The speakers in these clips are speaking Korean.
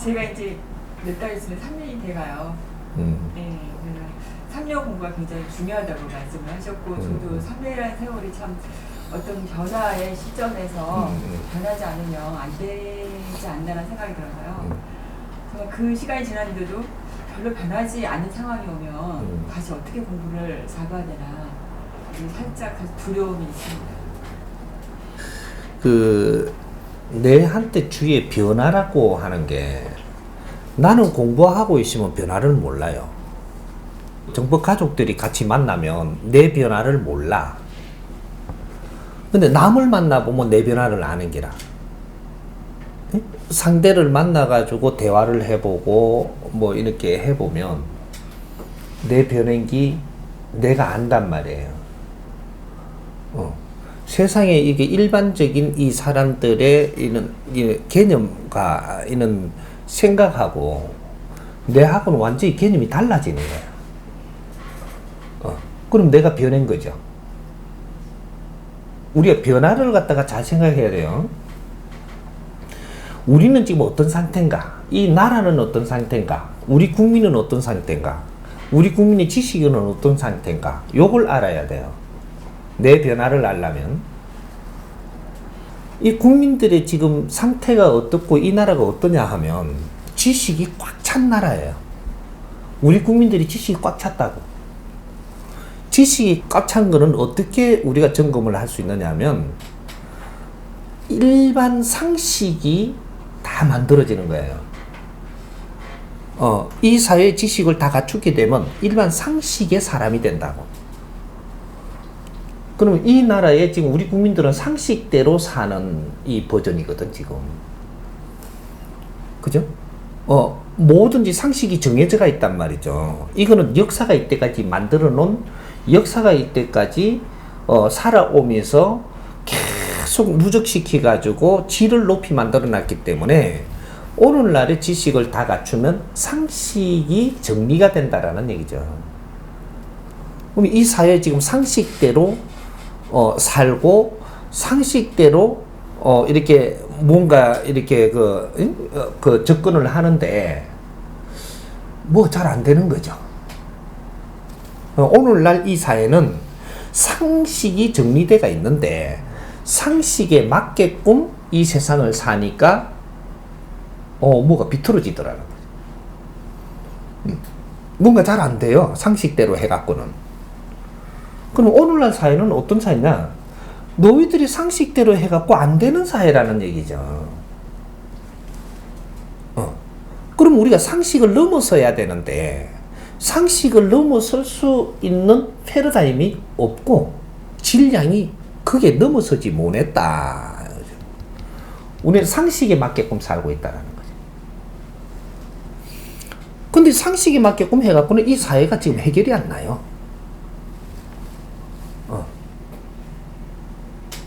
제가 이제 몇 달 있으면 3년이 돼가요. 네, 그래서 3년 공부가 굉장히 중요하다고 말씀을 하셨고, 저도 3년이라는 세월이 참 어떤 변화의 시점에서 변하지 않으면 안 되지 않나라는 생각이 들어서요. 그래서 그 시간이 지났는데도 별로 변하지 않은 상황이 오면 다시 어떻게 공부를 잡아야 되나 살짝 두려움이 있습니다. 내 한때 주위에 변화라고 하는 게, 나는 공부하고 있으면 변화를 몰라요. 정부 가족들이 같이 만나면 내 변화를 몰라. 근데 남을 만나보면 내 변화를 아는 기라. 상대를 만나가지고 대화를 해보고 뭐 이렇게 해보면 내 변화인지 내가 안단 말이에요. 세상에 이게 일반적인 이 사람들의 이런 개념과 이런 생각하고 내하고는 완전히 개념이 달라지는 거예요. 그럼 내가 변한 거죠. 우리가 변화를 갖다가 잘 생각해야 돼요. 우리는 지금 어떤 상태인가? 이 나라는 어떤 상태인가? 우리 국민은 어떤 상태인가? 우리 국민의 지식인은 어떤 상태인가? 요걸 알아야 돼요. 내 변화를 알려면. 이 국민들의 지금 상태가 어떻고 이 나라가 어떠냐 하면 지식이 꽉 찬 나라예요. 우리 국민들이 지식이 꽉 찼다고. 지식이 꽉 찬 거는 어떻게 우리가 점검을 할 수 있느냐 하면 일반 상식이 다 만들어지는 거예요. 이 사회의 지식을 다 갖추게 되면 일반 상식의 사람이 된다고. 그러면 이 나라에 지금 우리 국민들은 상식대로 사는 이 버전이거든, 지금. 그죠? 뭐든지 상식이 정해져가 있단 말이죠. 이거는 역사가 이때까지 만들어 놓은, 역사가 이때까지 살아오면서 계속 누적시켜가지고 질을 높이 만들어 놨기 때문에 오늘날의 지식을 다 갖추면 상식이 정리가 된다라는 얘기죠. 그럼 이 사회 지금 상식대로 살고 상식대로 이렇게 뭔가 이렇게 그 접근을 하는데 뭐 잘 안 되는 거죠. 오늘날 이 사회는 상식이 정리되어 있는데 상식에 맞게끔 이 세상을 사니까 뭐가 비틀어지더라는 거죠. 뭔가 잘 안 돼요. 상식대로 해갖고는. 그럼 오늘날 사회는 어떤 사회냐? 너희들이 상식대로 해갖고 안 되는 사회라는 얘기죠. 그럼 우리가 상식을 넘어서야 되는데 상식을 넘어설 수 있는 패러다임이 없고 질량이 크게 넘어서지 못했다. 우리는 상식에 맞게끔 살고 있다는 거죠. 근데 상식에 맞게끔 해갖고는 이 사회가 지금 해결이 안 나요.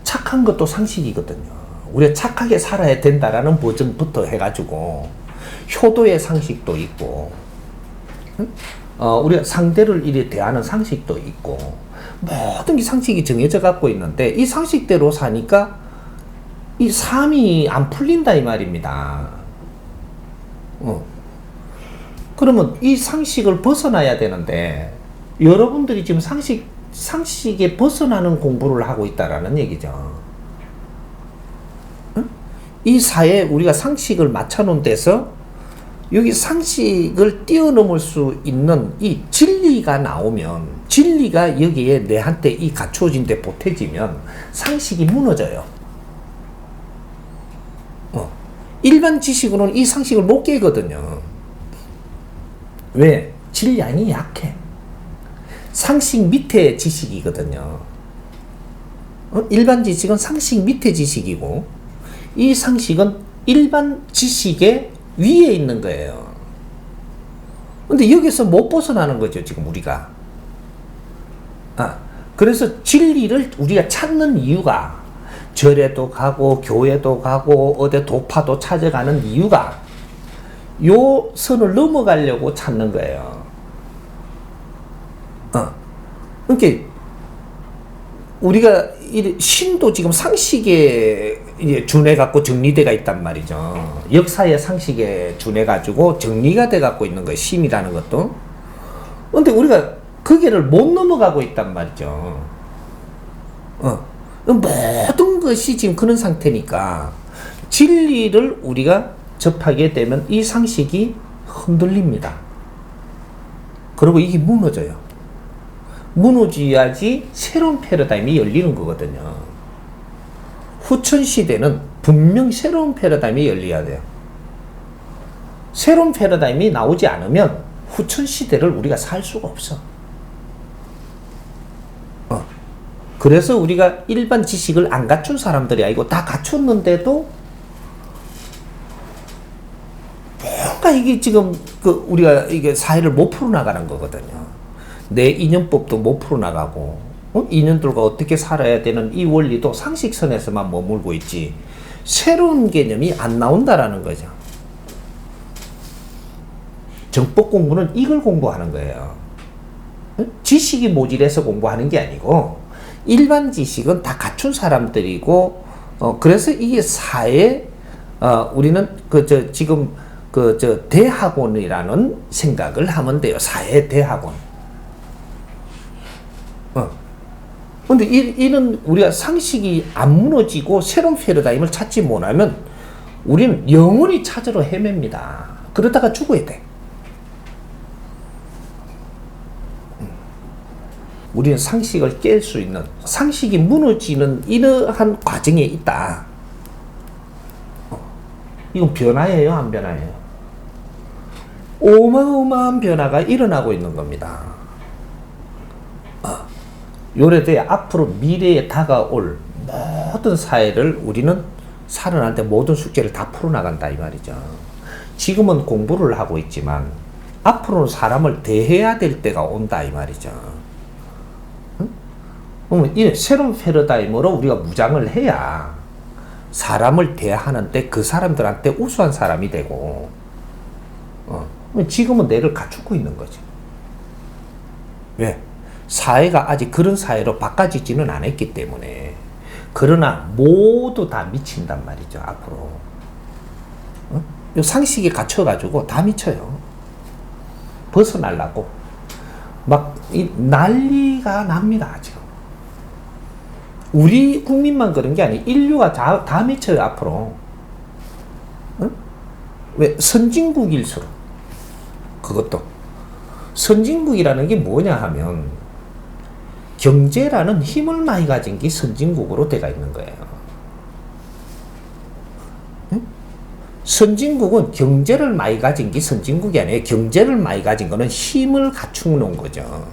착한 것도 상식이거든요. 우리가 착하게 살아야 된다라는 버전부터 해가지고 효도의 상식도 있고, 우리가 상대를 이렇게 대하는 상식도 있고, 모든 게 상식이 정해져 갖고 있는데 이 상식대로 사니까 이 삶이 안 풀린다 이 말입니다. 그러면 이 상식을 벗어나야 되는데 여러분들이 지금 상식에 벗어나는 공부를 하고 있다라는 얘기죠. 이 사회에 우리가 상식을 맞춰놓은 데서 여기 상식을 뛰어넘을 수 있는 이 진리가 나오면, 진리가 여기에 내한테 이 갖추어진 데 보태지면 상식이 무너져요. 일반 지식으로는 이 상식을 못 깨거든요. 왜? 질량이 약해. 상식 밑에 지식이거든요. 일반 지식은 상식 밑에 지식이고 이 상식은 일반 지식의 위에 있는 거예요. 근데 여기서 못 벗어나는 거죠, 지금 우리가. 그래서 진리를 우리가 찾는 이유가 절에도 가고 교회도 가고 어디 도파도 찾아가는 이유가 요 선을 넘어가려고 찾는 거예요. 그러니까 우리가 신도 지금 상식에 준해 갖고 정리돼가 있단 말이죠. 역사의 상식에 준해 가지고 정리가 돼 갖고 있는 거예요. 신이라는 것도. 근데 우리가 거기를 못 넘어가고 있단 말이죠. 모든 것이 지금 그런 상태니까 진리를 우리가 접하게 되면 이 상식이 흔들립니다. 그리고 이게 무너져요. 무너져야지 새로운 패러다임이 열리는 거거든요. 후천 시대는 분명 새로운 패러다임이 열려야 돼요. 새로운 패러다임이 나오지 않으면 후천 시대를 우리가 살 수가 없어. 그래서 우리가 일반 지식을 안 갖춘 사람들이 아니고 다 갖췄는데도 뭔가 이게 지금 우리가 이게 사회를 못 풀어나가는 거거든요. 내 인연법도 못 풀어나가고, 인연들과 어떻게 살아야 되는 이 원리도 상식선에서만 머물고 있지, 새로운 개념이 안 나온다라는 거죠. 정법 공부는 이걸 공부하는 거예요. 지식이 모질해서 공부하는 게 아니고, 일반 지식은 다 갖춘 사람들이고, 그래서 이게 우리는 지금 대학원이라는 생각을 하면 돼요. 사회 대학원. 근데 이런 우리가 상식이 안 무너지고 새로운 패러다임을 찾지 못하면 우리는 영원히 찾으러 헤맵니다. 그러다가 죽어야 돼. 우리는 상식을 깰 수 있는, 상식이 무너지는 이러한 과정에 있다. 이건 변화예요, 안 변화예요? 어마어마한 변화가 일어나고 있는 겁니다. 요래돼 앞으로 미래에 다가올 모든 사회를 우리는 살아날 때 모든 숙제를 다 풀어나간다 이 말이죠. 지금은 공부를 하고 있지만 앞으로는 사람을 대해야 될 때가 온다 이 말이죠. 이 새로운 패러다임으로 우리가 무장을 해야 사람을 대하는데 그 사람들한테 우수한 사람이 되고, 지금은 뇌를 갖추고 있는 거지. 왜? 사회가 아직 그런 사회로 바꿔지지는 않았기 때문에. 그러나 모두 다 미친단 말이죠, 앞으로. 요 상식에 갇혀가지고 다 미쳐요. 벗어나려고 막 난리가 납니다, 지금. 우리 국민만 그런 게 아니에요. 인류가 다 미쳐요, 앞으로. 왜? 선진국일수록. 그것도. 선진국이라는 게 뭐냐 하면, 경제라는 힘을 많이 가진 게 선진국으로 돼가 있는 거예요. 선진국은 경제를 많이 가진 게 선진국이 아니에요. 경제를 많이 가진 거는 힘을 갖추어 놓은 거죠.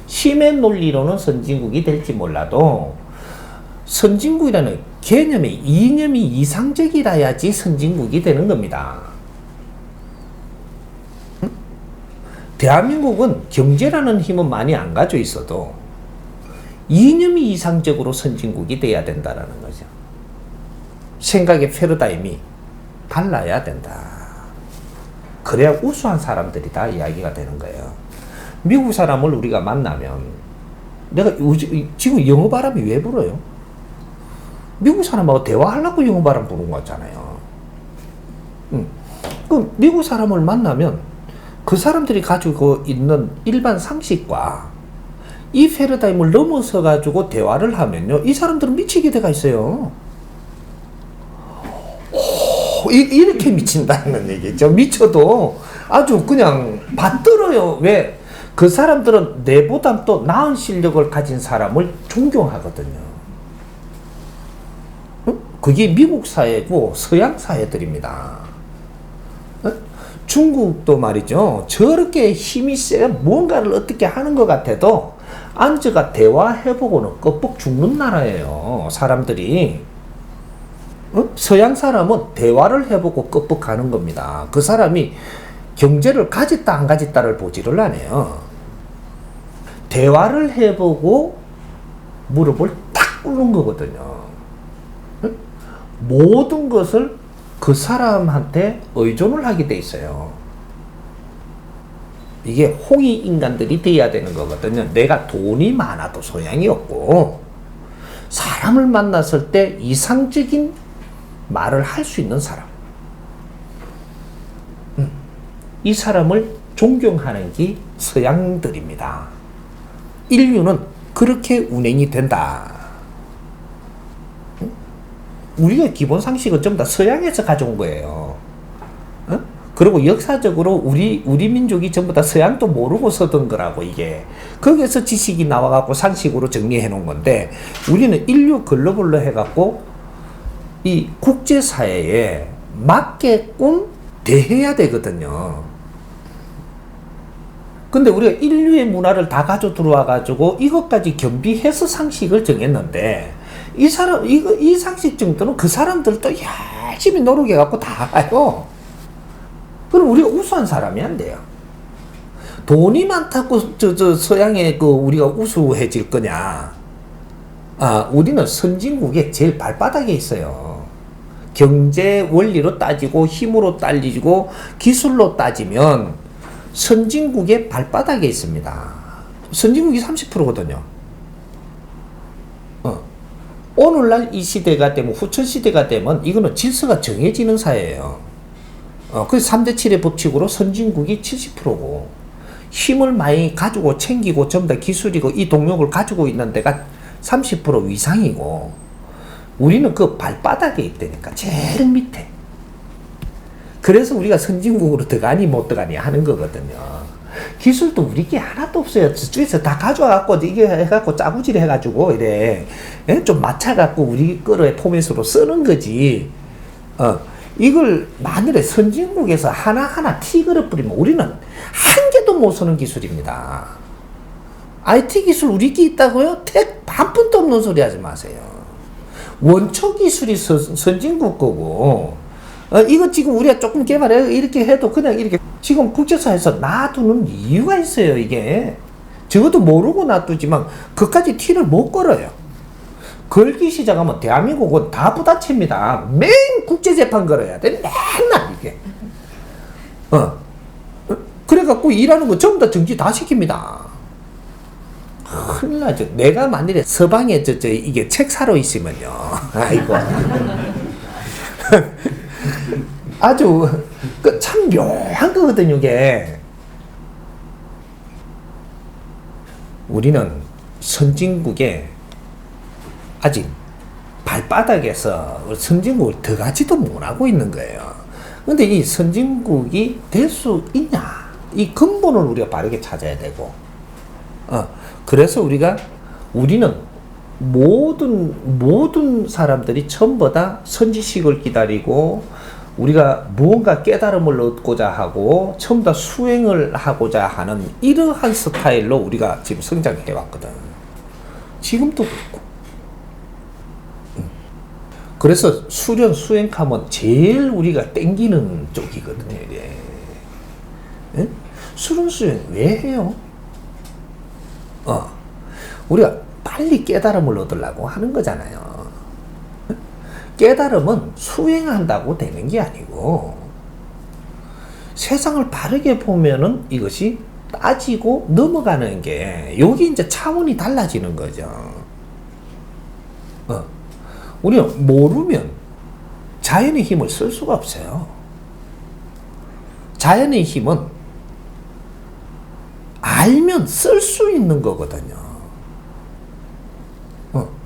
힘의 논리로는 선진국이 될지 몰라도, 선진국이라는 개념의 이념이 이상적이라야지 선진국이 되는 겁니다. 대한민국은 경제라는 힘은 많이 안 가지고 있어도 이념이 이상적으로 선진국이 돼야 된다라는 거죠. 생각의 패러다임이 달라야 된다. 그래야 우수한 사람들이다 이야기가 되는 거예요. 미국 사람을 우리가 만나면, 내가 지금 영어 바람이 왜 불어요? 미국 사람하고 대화하려고 영어 바람 부는 거잖아요. 그럼 미국 사람을 만나면 그 사람들이 가지고 있는 일반 상식과 이 패러다임을 넘어서 가지고 대화를 하면요, 이 사람들은 미치게 돼가 있어요. 이렇게 미친다는 얘기죠. 미쳐도 아주 그냥 받들어요. 왜? 그 사람들은 내보다 또 나은 실력을 가진 사람을 존경하거든요. 그게 미국 사회고 서양 사회들입니다. 중국도 말이죠. 저렇게 힘이 세야 뭔가를 어떻게 하는 것 같아도 앉아가 대화해보고는 껍벅 죽는 나라예요. 사람들이. 서양 사람은 대화를 해보고 껍벅 가는 겁니다. 그 사람이 경제를 가졌다 안 가졌다를 보지를 않아요. 대화를 해보고 무릎을 탁 꿇는 거거든요. 모든 것을 그 사람한테 의존을 하게 돼 있어요. 이게 홍익 인간들이 돼야 되는 거거든요. 내가 돈이 많아도 소양이 없고, 사람을 만났을 때 이상적인 말을 할 수 있는 사람. 이 사람을 존경하는 게 서양들입니다. 인류는 그렇게 운행이 된다. 우리가 기본 상식은 전부 다 서양에서 가져온 거예요. 그리고 역사적으로 우리 민족이 전부 다 서양도 모르고 쓰던 거라고, 이게. 거기에서 지식이 나와갖고 상식으로 정리해 놓은 건데, 우리는 인류 글로벌로 해갖고 이 국제사회에 맞게끔 대해야 되거든요. 근데 우리가 인류의 문화를 다 가져 들어와가지고 이것까지 겸비해서 상식을 정했는데, 이 상식 정도는 그 사람들도 열심히 노력해갖고 다 알아요. 그럼 우리가 우수한 사람이 안 돼요. 돈이 많다고 서양에 우리가 우수해질 거냐? 우리는 선진국의 제일 발바닥에 있어요. 경제 원리로 따지고 힘으로 따지고 기술로 따지면 선진국의 발바닥에 있습니다. 선진국이 30%거든요. 오늘날 이 시대가 되면, 후천 시대가 되면 이거는 질서가 정해지는 사회예요. 그래서 3대 7의 법칙으로 선진국이 70%고, 힘을 많이 가지고 챙기고 전부 다 기술이고 이 동력을 가지고 있는 데가 30% 위상이고, 우리는 그 발바닥에 있다니까, 제일 밑에. 그래서 우리가 선진국으로 들어가니 못 들어가니 하는 거거든요. 기술도 우리 게 하나도 없어요. 저쪽에서 다 가져와갖고 이게 해갖고 짜구질 해가지고 이래 좀 맞춰갖고 우리 거의 포맷으로 쓰는 거지. 이걸 만일에 선진국에서 하나하나 티그릇 뿌리면 우리는 한 개도 못 쓰는 기술입니다. IT 기술 우리 게 있다고요? 한 푼도 없는 소리 하지 마세요. 원초 기술이 선진국 거고, 이거 지금 우리가 조금 개발해 이렇게 해도 그냥 이렇게 지금 국제사회에서 놔두는 이유가 있어요. 이게 적어도 모르고 놔두지만 그까지 티를 못 걸어요. 걸기 시작하면 대한민국은 다 부다칩니다. 매일 국제재판 걸어야 돼. 맨날 이게. 그래갖고 일하는 거 전부 다 정지 다 시킵니다. 큰일 나죠. 내가 만일에 서방에 이게 책 사러 있으면요. 아이고. 아주 참 묘한 거거든요, 이게. 우리는 선진국에 아직 발바닥에서 선진국을 들어가지도 못하고 있는 거예요. 근데 이 선진국이 될 수 있냐? 이 근본을 우리가 바르게 찾아야 되고, 그래서 우리는 모든 사람들이 전부 다 선지식을 기다리고, 우리가 무언가 깨달음을 얻고자 하고 전부 다 수행을 하고자 하는 이러한 스타일로 우리가 지금 성장해 왔거든. 지금도 그렇고. 그래서 수련 수행하면 제일 우리가 땡기는 쪽이거든요. 이게. 예? 수련 수행 왜 해요? 우리가 빨리 깨달음을 얻으려고 하는 거잖아요. 깨달음은 수행한다고 되는 게 아니고, 세상을 바르게 보면은 이것이 따지고 넘어가는 게, 여기 이제 차원이 달라지는 거죠. 우리는 모르면 자연의 힘을 쓸 수가 없어요. 자연의 힘은 알면 쓸 수 있는 거거든요.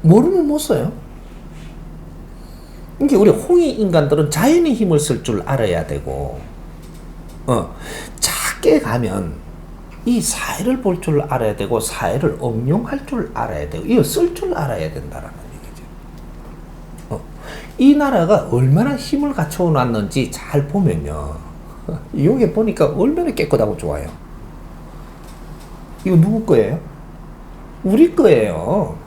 모르면 못 써요. 그러니까 우리 홍익 인간들은 자연의 힘을 쓸 줄 알아야 되고, 작게 가면 이 사회를 볼 줄 알아야 되고, 사회를 응용할 줄 알아야 되고, 이거 쓸 줄 알아야 된다라는 얘기죠. 이 나라가 얼마나 힘을 갖춰놨는지 잘 보면요, 여기 보니까 얼마나 깨끗하고 좋아요. 이거 누구 거예요? 우리 거예요.